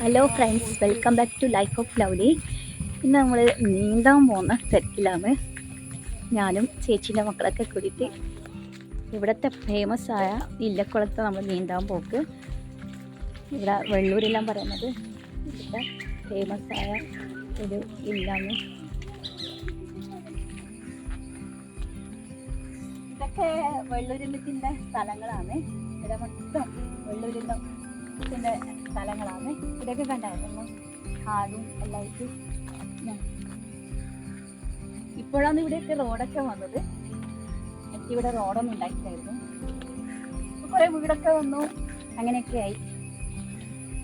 Hello friends, welcome back to life of lovely. ഇന്ന് നമ്മൾ നീന്താൻ പോകുന്ന സെറ്റിലാണ്. ഞാനും ചേച്ചീൻ്റെ മക്കളൊക്കെ കൂടിയിട്ട് ഇവിടുത്തെ ഫേമസ് ആയ ഇല്ലക്കുളത്ത് നമ്മൾ നീന്താൻ പോക്ക്. ഇവിടെ വെള്ളൂരെല്ലാം പറയുന്നത് ഇവിടുത്തെ ഫേമസ് ആയ ഒരു ഇല്ലാന്ന്. ഇതൊക്കെ വെള്ളൂരില്ലത്തിൻ്റെ സ്ഥലങ്ങളാണ്. ഇവിടെ മൊത്തം വെള്ളൂരില്ലത്തിൻ്റെ സ്ഥലങ്ങളാണ്. ഇതൊക്കെ കണ്ടായിരുന്നു കാടും എല്ലായിട്ട്. ഇപ്പോഴാണ് ഇവിടെയൊക്കെ റോഡൊക്കെ വന്നത്. എനിക്ക് ഇവിടെ റോഡൊന്നും ഉണ്ടാക്കിയിട്ടായിരുന്നു. കുറെ വീടൊക്കെ വന്നു, അങ്ങനെയൊക്കെ ആയി.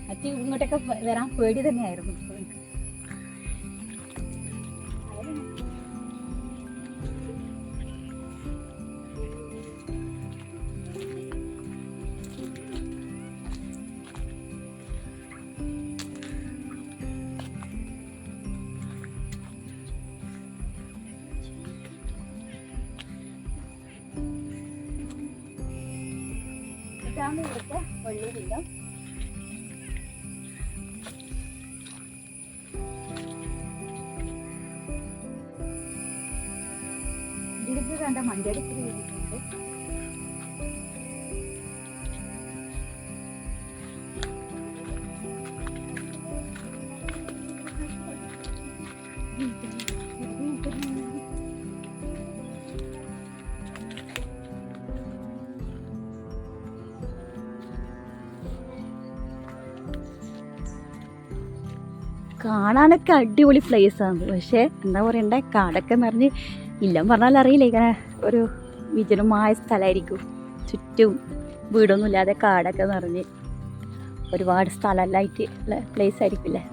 മറ്റേ ഇങ്ങോട്ടൊക്കെ വരാൻ പേടി തന്നെയായിരുന്നു. ഇതാണ് ഇവിടുത്തെ വെള്ളൂരില്ല. ഇതിലേക്ക് കണ്ട മഞ്ചടിപ്പുരി വീണിട്ടുണ്ട്. കാണാനൊക്കെ അടിപൊളി പ്ലേസാണ്. പക്ഷേ എന്താ പറയണ്ടേ, കാടൊക്കെ നിറഞ്ഞ് ഇല്ലെന്ന് പറഞ്ഞാൽ അറിയില്ല. ഇങ്ങനെ ഒരു വിജനമായ സ്ഥലമായിരിക്കും. ചുറ്റും വീടൊന്നും ഇല്ലാതെ കാടൊക്കെ നിറഞ്ഞ് ഒരുപാട് സ്ഥലമെല്ലാമായിട്ട് ഉള്ള പ്ലേസ് ആയിരിക്കില്ലേ.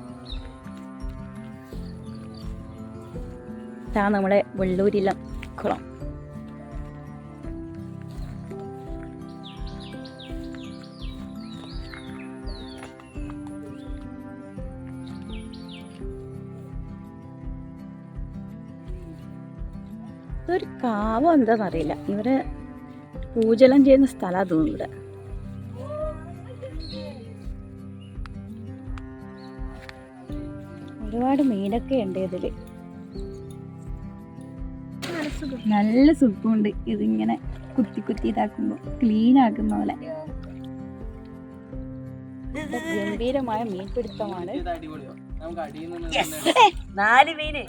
ഇതാണ് നമ്മളെ വെള്ളൂരില്ലം കുളം. ഇതൊരു കാവോ എന്താണെന്നറിയില്ല. ഇവരെ പൂജലം ചെയ്യുന്ന സ്ഥലമാണ് തോന്നുന്നു. ഇവിടെ ഒരുപാട് മീനൊക്കെ ഉണ്ട് ഇതില്. നല്ല സുഖമുണ്ട് ഇതിങ്ങനെ കുത്തി കുത്തി ഇതാക്കുമ്പോ, ക്ലീൻ ആക്കുന്ന പോലെ. ഗംഭീരമായ മീൻപിടുത്തമാണ്. 4 മീന്.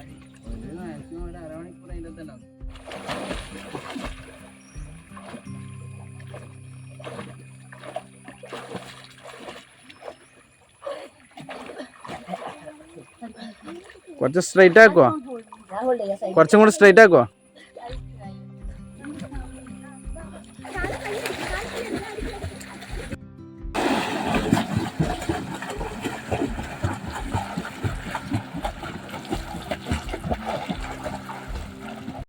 കുറച്ച് സ്ട്രൈറ്റ് ആക്കുവോ? കുറച്ചും കൂടി സ്ട്രൈറ്റ് ആക്കുവോ?